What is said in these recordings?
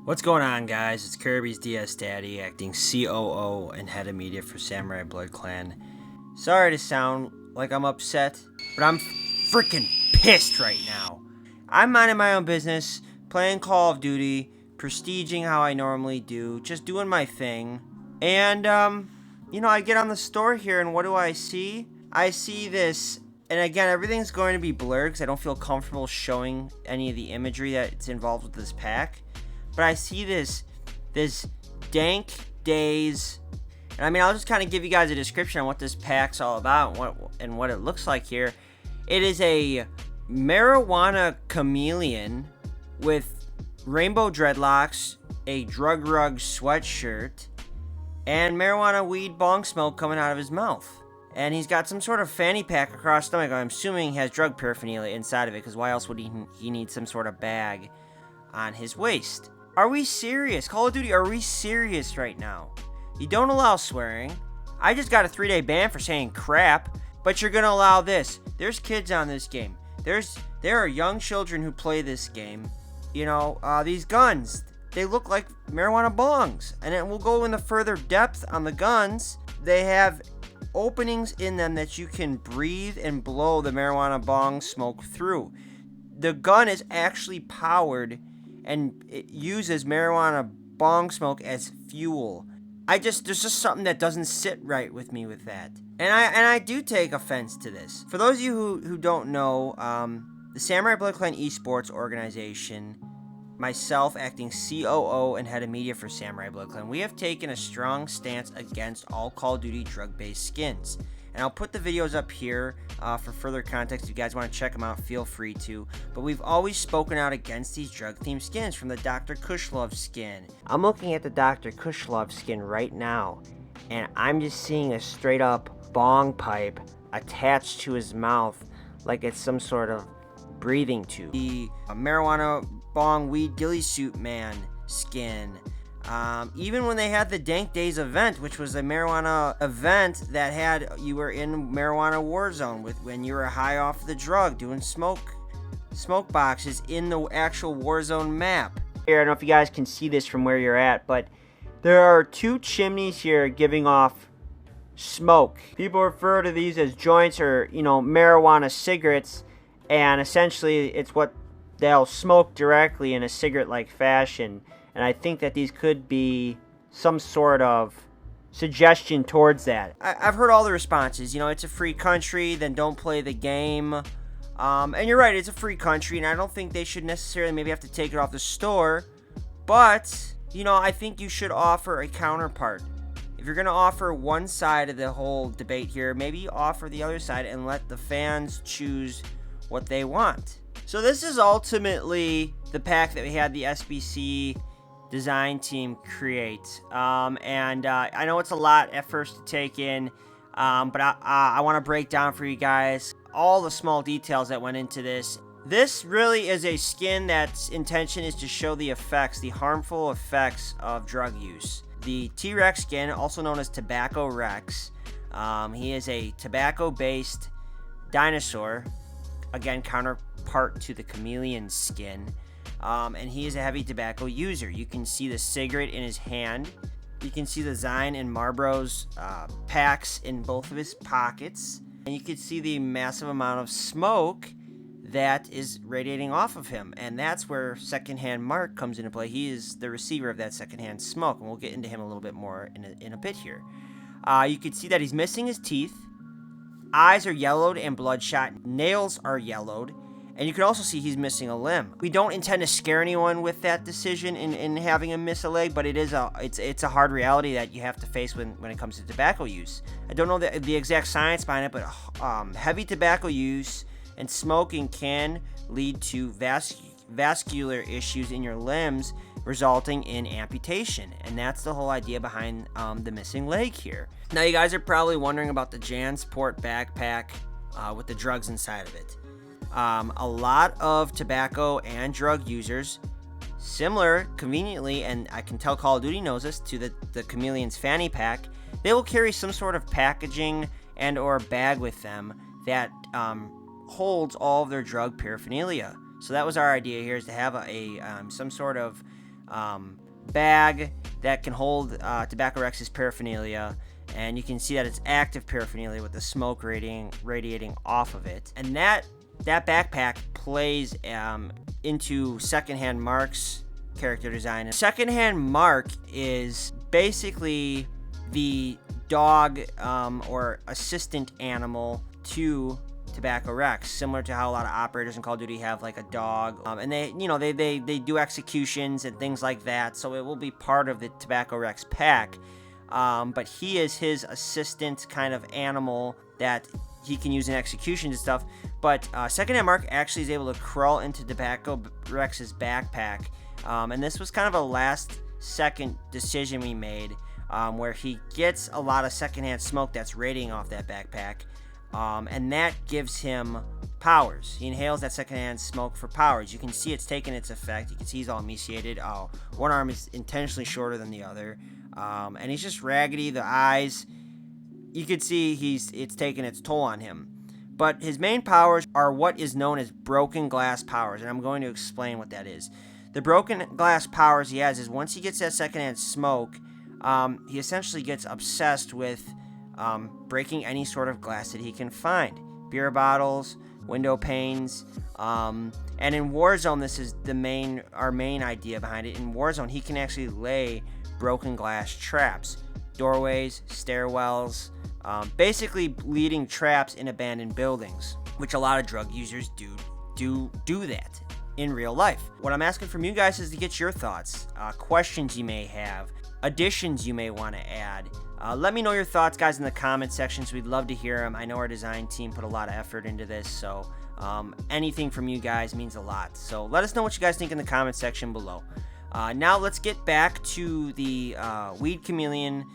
What's going on, guys? It's Kirby's DS Daddy, acting COO and head of media for Samurai Blood Clan. Sorry to sound like I'm upset, but I'm freaking pissed right now. I'm minding my own business, playing Call of Duty, prestiging how I normally do, just doing my thing. And, I get on the store here, and what do I see? I see this, and again, everything's going to be blurred because I don't feel comfortable showing any of the imagery that's involved with this pack. But I see this dank days, and I'll just kind of give you guys a description on what this pack's all about and what it looks like here. It is a marijuana chameleon with rainbow dreadlocks, a drug rug sweatshirt, and marijuana weed bong smoke coming out of his mouth. And he's got some sort of fanny pack across his stomach. I'm assuming he has drug paraphernalia inside of it, because why else would he need some sort of bag on his waist? Are we serious? Call of Duty, are we serious right now? You don't allow swearing. I just got a 3-day ban for saying crap, but you're gonna allow this. There's kids on this game. There are young children who play this game. These guns, they look like marijuana bongs. And then we'll go into further depth on the guns. They have openings in them that you can breathe and blow the marijuana bong smoke through. The gun is actually powered and it uses marijuana bong smoke as fuel. There's just something that doesn't sit right with me with that. And I do take offense to this. For those of you who don't know, the Samurai Blood Clan Esports organization, myself acting COO and head of media for Samurai Blood Clan, we have taken a strong stance against all Call of Duty drug-based skins. And I'll put the videos up here for further context. If you guys want to check them out, feel free to. But we've always spoken out against these drug-themed skins, from the Dr. Kushlov skin. I'm looking at the Dr. Kushlov skin right now, and I'm just seeing a straight-up bong pipe attached to his mouth like it's some sort of breathing tube. The marijuana bong weed ghillie suit man skin. Even when they had the Dank Days event, which was a marijuana event that had you were in marijuana Warzone when you were high off the drug doing smoke boxes in the actual Warzone map. Here, I don't know if you guys can see this from where you're at, but there are two chimneys here giving off smoke. People refer to these as joints or, marijuana cigarettes, and essentially it's what they'll smoke directly in a cigarette-like fashion. And I think that these could be some sort of suggestion towards that. I've heard all the responses. It's a free country, then don't play the game. And you're right, it's a free country, and I don't think they should necessarily maybe have to take it off the store. But, I think you should offer a counterpart. If you're going to offer one side of the whole debate here, maybe offer the other side and let the fans choose what they want. So this is ultimately the pack that we had the SBC design team create, and I know it's a lot at first to take in, but I want to break down for you guys all the small details that went into this. This really is a skin that's intention is to show the harmful effects of drug use. The T-Rex skin, also known as Tobacco Rex, he is a tobacco-based dinosaur, again counterpart to the Chameleon skin. And he is a heavy tobacco user. You can see the cigarette in his hand. You can see the Zine and Marlboro's packs in both of his pockets. And you can see the massive amount of smoke that is radiating off of him. And that's where Secondhand Mark comes into play. He is the receiver of that secondhand smoke. And we'll get into him a little bit more in a bit here. You can see that he's missing his teeth. Eyes are yellowed and bloodshot. Nails are yellowed. And you can also see he's missing a limb. We don't intend to scare anyone with that decision in having him miss a leg, but it's a hard reality that you have to face when it comes to tobacco use. I don't know the exact science behind it, but heavy tobacco use and smoking can lead to vascular issues in your limbs, resulting in amputation. And that's the whole idea behind the missing leg here. Now, you guys are probably wondering about the JanSport backpack with the drugs inside of it. A lot of tobacco and drug users, similar, conveniently, and I can tell Call of Duty knows this, to the Chameleon's fanny pack, they will carry some sort of packaging and or bag with them that holds all of their drug paraphernalia. So that was our idea here, is to have some sort of bag that can hold Tobacco Rex's paraphernalia, and you can see that it's active paraphernalia with the smoke radiating off of it. And that backpack plays into Secondhand Mark's character design. Secondhand Mark is basically the dog or assistant animal to Tobacco Rex, similar to how a lot of operators in Call of Duty have like a dog, and they do executions and things like that, so it will be part of the Tobacco Rex pack, but he is his assistant kind of animal that he can use in executions and stuff. But Secondhand Mark actually is able to crawl into Tobacco Rex's backpack, and this was kind of a last second decision we made, where he gets a lot of secondhand smoke that's radiating off that backpack. And that gives him powers. He inhales that secondhand smoke for powers. You can see it's taking its effect. You can see he's all emaciated. One arm is intentionally shorter than the other. And he's just raggedy. The eyes, you can see it's taking its toll on him. But his main powers are what is known as broken glass powers. And I'm going to explain what that is. The broken glass powers he has is once he gets that secondhand smoke, he essentially gets obsessed with breaking any sort of glass that he can find. Beer bottles, window panes, and in Warzone, this is our main idea behind it. In Warzone, he can actually lay broken glass traps, doorways, stairwells, basically leading traps in abandoned buildings, which a lot of drug users do that in real life. What I'm asking from you guys is to get your thoughts, questions you may have, additions you may want to add. Let me know your thoughts, guys, in the comment sections. We'd love to hear them. I know our design team put a lot of effort into this, so anything from you guys means a lot. So let us know what you guys think in the comment section below. Now let's get back to the Weed Chameleon,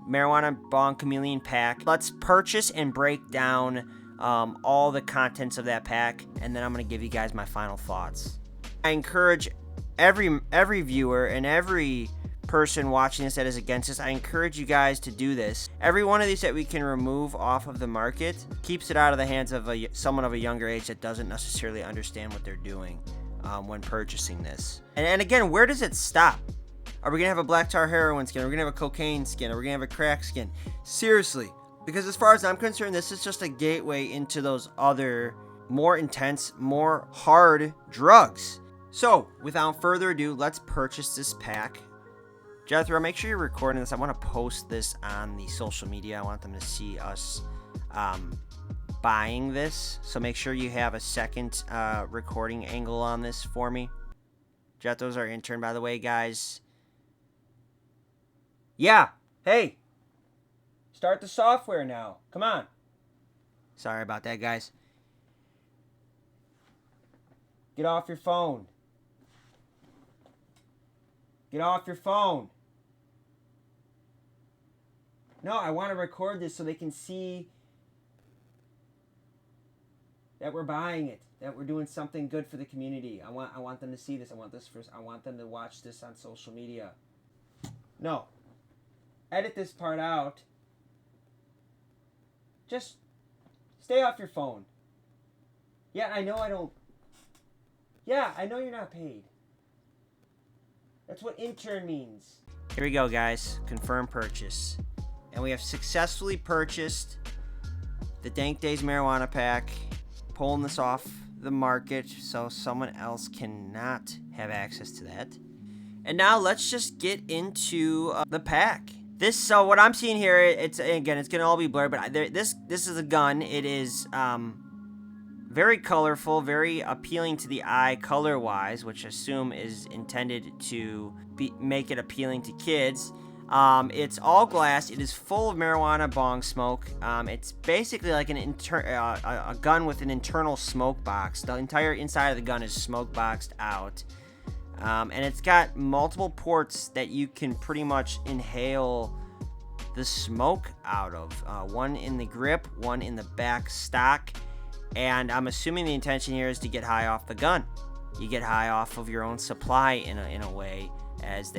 Marijuana Bong Chameleon pack. Let's purchase and break down all the contents of that pack, and then I'm going to give you guys my final thoughts. I encourage every viewer and every person watching this that is against this, I encourage you guys to do this. Every one of these that we can remove off of the market keeps it out of the hands of someone of a younger age that doesn't necessarily understand what they're doing when purchasing this. And again, where does it stop? Are we gonna have a black tar heroin skin? Are we gonna have a cocaine skin? Are we gonna have a crack skin? Seriously, because as far as I'm concerned, this is just a gateway into those other more intense, more hard drugs. So without further ado, let's purchase this pack. Jethro, make sure you're recording this. I want to post this on the social media. I want them to see us buying this. So make sure you have a second recording angle on this for me. Jethro's our intern, by the way, guys. Yeah. Hey. Start the software now. Come on. Sorry about that, guys. Get off your phone. Get off your phone. No, I want to record this so they can see that we're buying it, that we're doing something good for the community. I want them to see this. I want them to watch this on social media. No. Edit this part out. Just stay off your phone. Yeah, I know I don't. Yeah, I know you're not paid. That's what intern means. Here we go, guys. Confirm purchase. And we have successfully purchased the Dank Days marijuana pack, pulling this off the market so someone else cannot have access to that. And now let's just get into the pack. So what I'm seeing here, it's gonna all be blurred, but this is a gun. It is very colorful, very appealing to the eye color-wise, which I assume is intended to make it appealing to kids. It's all glass. It is full of marijuana bong smoke. It's basically like a gun with an internal smoke box. The entire inside of the gun is smoke boxed out. And it's got multiple ports that you can pretty much inhale the smoke out of. One in the grip, one in the back stock. And I'm assuming the intention here is to get high off the gun. You get high off of your own supply in a way, as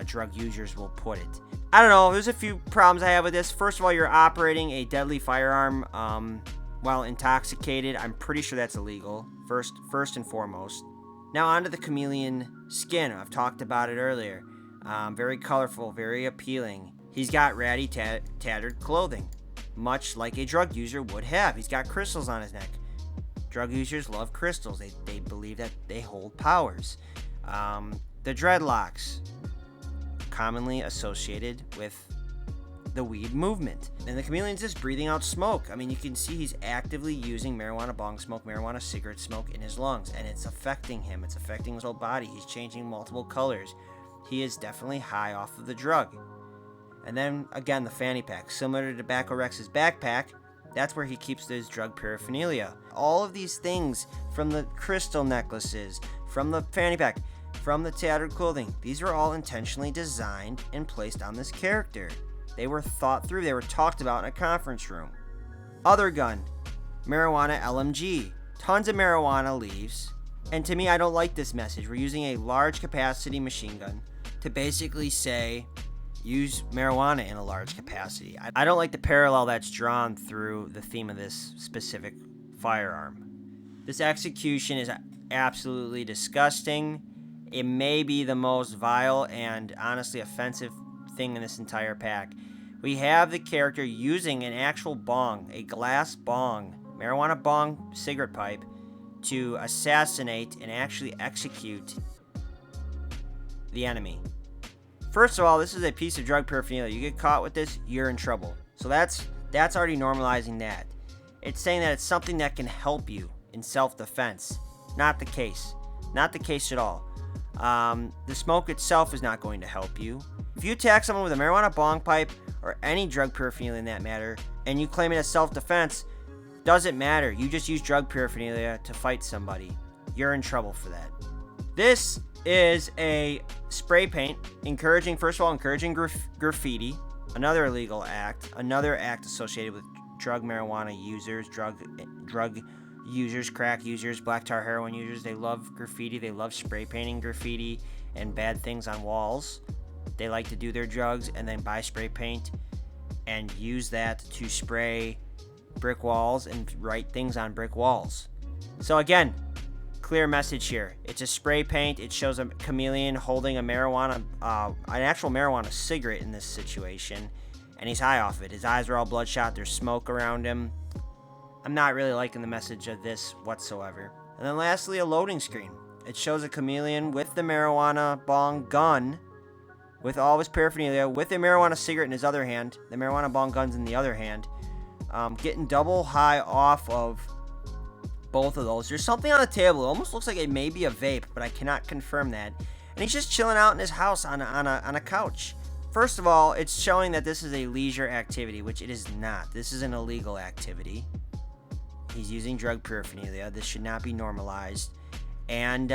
drug users will put it. I don't know. There's a few problems I have with this. First of all, you're operating a deadly firearm while intoxicated. I'm pretty sure that's illegal. First and foremost. Now onto the chameleon skin. I've talked about it earlier. Very colorful, very appealing. He's got ratty, tattered clothing, much like a drug user would have. He's got crystals on his neck. Drug users love crystals. They believe that they hold powers. The dreadlocks, commonly associated with the weed movement. And the chameleon's just breathing out smoke. I mean, you can see he's actively using marijuana bong smoke, marijuana cigarette smoke in his lungs, and it's affecting him. It's affecting his whole body. He's changing multiple colors. He is definitely high off of the drug. And then, again, the fanny pack. Similar to Tobacco Rex's backpack, that's where he keeps his drug paraphernalia. All of these things, from the crystal necklaces, from the fanny pack, from the tattered clothing, these are all intentionally designed and placed on this character. They were thought through. They were talked about in a conference room. Other gun, marijuana LMG. Tons of marijuana leaves. And to me, I don't like this message. We're using a large capacity machine gun to basically say, use marijuana in a large capacity. I don't like the parallel that's drawn through the theme of this specific firearm. This execution is absolutely disgusting. It may be the most vile and honestly offensive thing in this entire pack. We have the character using an actual bong, a glass bong, marijuana bong cigarette pipe, to assassinate and actually execute the enemy. First of all, this is a piece of drug paraphernalia. You get caught with this, you're in trouble. So that's already normalizing that. It's saying that it's something that can help you in self-defense. Not the case. Not the case at all. The smoke itself is not going to help you. If you attack someone with a marijuana bong pipe or any drug paraphernalia in that matter, and you claim it as self-defense, doesn't matter. You just use drug paraphernalia to fight somebody. You're in trouble for that. This is a spray paint encouraging graffiti, another illegal act, another act associated with marijuana users, drug users, crack users, black tar heroin users. They love graffiti. They love spray painting graffiti and bad things on walls. They like to do their drugs and then buy spray paint and use that to spray brick walls and write things on brick walls. So again, clear message here. It's a spray paint. It shows a chameleon holding an actual marijuana cigarette in this situation, and he's high off it. His eyes are all bloodshot. There's smoke around him. I'm not really liking the message of this whatsoever. And then lastly, a loading screen. It shows a chameleon with the marijuana bong gun, with all of his paraphernalia, with a marijuana cigarette in his other hand, the marijuana bong gun's in the other hand, getting double high off of both of those. There's something on the table. It almost looks like it may be a vape, but I cannot confirm that. And he's just chilling out in his house on a couch. First of all, it's showing that this is a leisure activity, which it is not. This is an illegal activity. He's using drug paraphernalia. This should not be normalized. And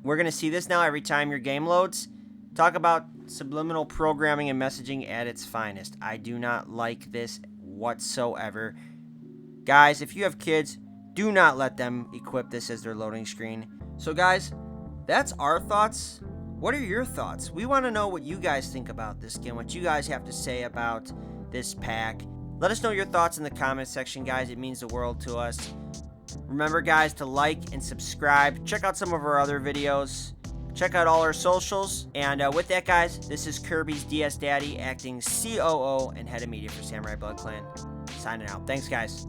we're going to see this now every time your game loads. Talk about subliminal programming and messaging at its finest. I do not like this whatsoever. Guys, if you have kids, do not let them equip this as their loading screen. So guys, that's our thoughts. What are your thoughts? We want to know what you guys think about this game, what you guys have to say about this pack. Let us know your thoughts in the comment section, guys. It means the world to us. Remember, guys, to like and subscribe. Check out some of our other videos. Check out all our socials. And with that, guys, this is Kirby's DS Daddy acting COO and head of media for Samurai Blood Clan. Signing out. Thanks, guys.